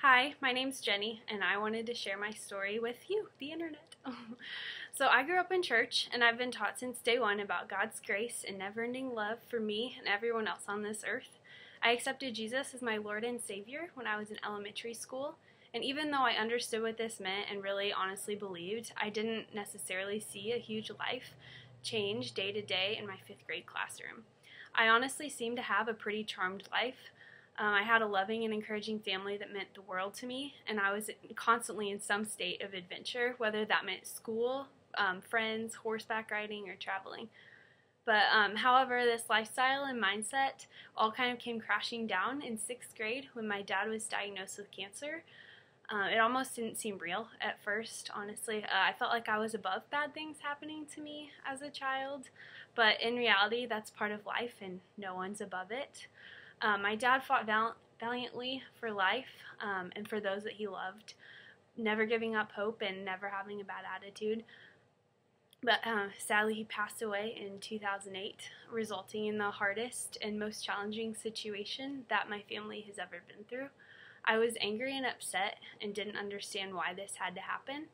Hi, my name's Jenny, and I wanted to share my story with you, the internet. So I grew up in church, and I've been taught since day one about God's grace and never-ending love for me and everyone else on this earth. I accepted Jesus as my Lord and Savior when I was in elementary school, and even though I understood what this meant and really honestly believed, I didn't necessarily see a huge life change day to day in my 5th grade classroom. I honestly seemed to have a pretty charmed life. I had a loving and encouraging family that meant the world to me, and I was constantly in some state of adventure, whether that meant school, friends, horseback riding, or traveling. But however, this lifestyle and mindset all kind of came crashing down in 6th grade when my dad was diagnosed with cancer. It almost didn't seem real at first, honestly. I felt like I was above bad things happening to me as a child, but in reality, that's part of life and no one's above it. My dad fought valiantly for life and for those that he loved, never giving up hope and never having a bad attitude. But sadly, he passed away in 2008, resulting in the hardest and most challenging situation that my family has ever been through. I was angry and upset and didn't understand why this had to happen,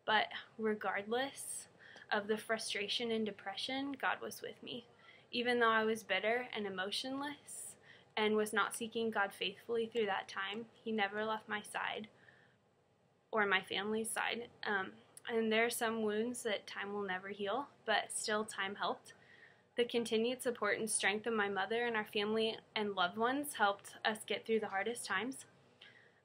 but regardless of the frustration and depression, God was with me. Even though I was bitter and emotionless, and was not seeking God faithfully through that time, He never left my side or my family's side. And there are some wounds that time will never heal, but still time helped. The continued support and strength of my mother and our family and loved ones helped us get through the hardest times.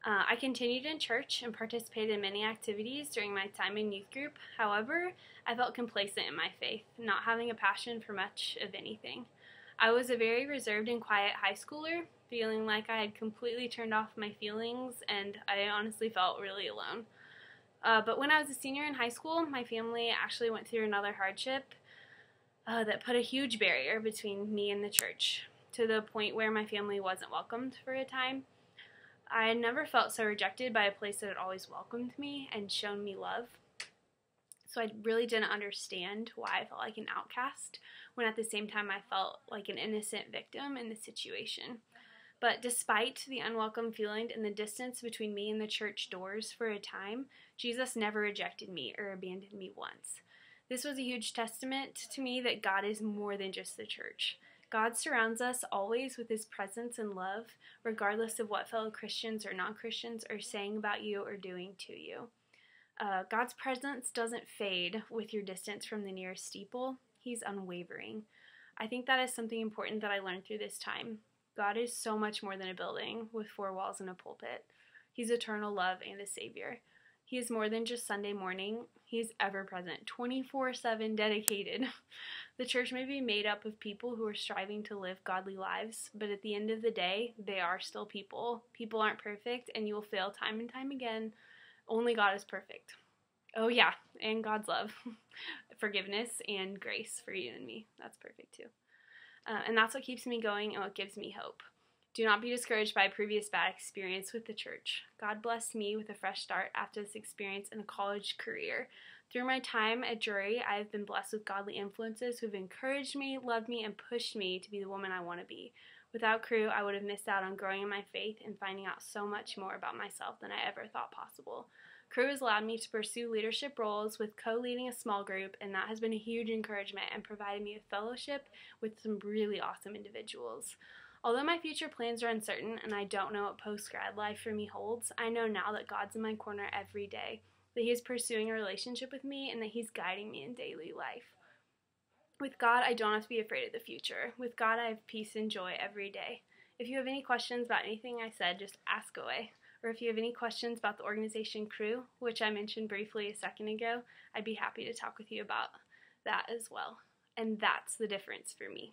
I continued in church and participated in many activities during my time in youth group. However, I felt complacent in my faith, not having a passion for much of anything. I was a very reserved and quiet high schooler, feeling like I had completely turned off my feelings, and I honestly felt really alone. But when I was a senior in high school, my family actually went through another hardship that put a huge barrier between me and the church, to the point where my family wasn't welcomed for a time. I had never felt so rejected by a place that had always welcomed me and shown me love. So I really didn't understand why I felt like an outcast, when at the same time I felt like an innocent victim in the situation. But despite the unwelcome feeling and the distance between me and the church doors for a time, Jesus never rejected me or abandoned me once. This was a huge testament to me that God is more than just the church. God surrounds us always with His presence and love, regardless of what fellow Christians or non-Christians are saying about you or doing to you. God's presence doesn't fade with your distance from the nearest steeple. He's unwavering. I think that is something important that I learned through this time. God is so much more than a building with 4 walls and a pulpit. He's eternal love and a Savior. He is more than just Sunday morning. He is ever present, 24/7 dedicated. The church may be made up of people who are striving to live godly lives, but at the end of the day, they are still people. People aren't perfect, and you will fail time and time again. Only God is perfect. Oh yeah, and God's love, forgiveness, and grace for you and me. That's perfect too. And that's what keeps me going and what gives me hope. Do not be discouraged by a previous bad experience with the church. God blessed me with a fresh start after this experience in a college career. Through my time at Drury, I have been blessed with godly influences who have encouraged me, loved me, and pushed me to be the woman I want to be. Without Crew, I would have missed out on growing in my faith and finding out so much more about myself than I ever thought possible. Crew has allowed me to pursue leadership roles with co-leading a small group, and that has been a huge encouragement and provided me with fellowship with some really awesome individuals. Although my future plans are uncertain and I don't know what post-grad life for me holds, I know now that God's in my corner every day, that He is pursuing a relationship with me, and that He's guiding me in daily life. With God, I don't have to be afraid of the future. With God, I have peace and joy every day. If you have any questions about anything I said, just ask away. Or if you have any questions about the organization Crew, which I mentioned briefly a second ago, I'd be happy to talk with you about that as well. And that's the difference for me.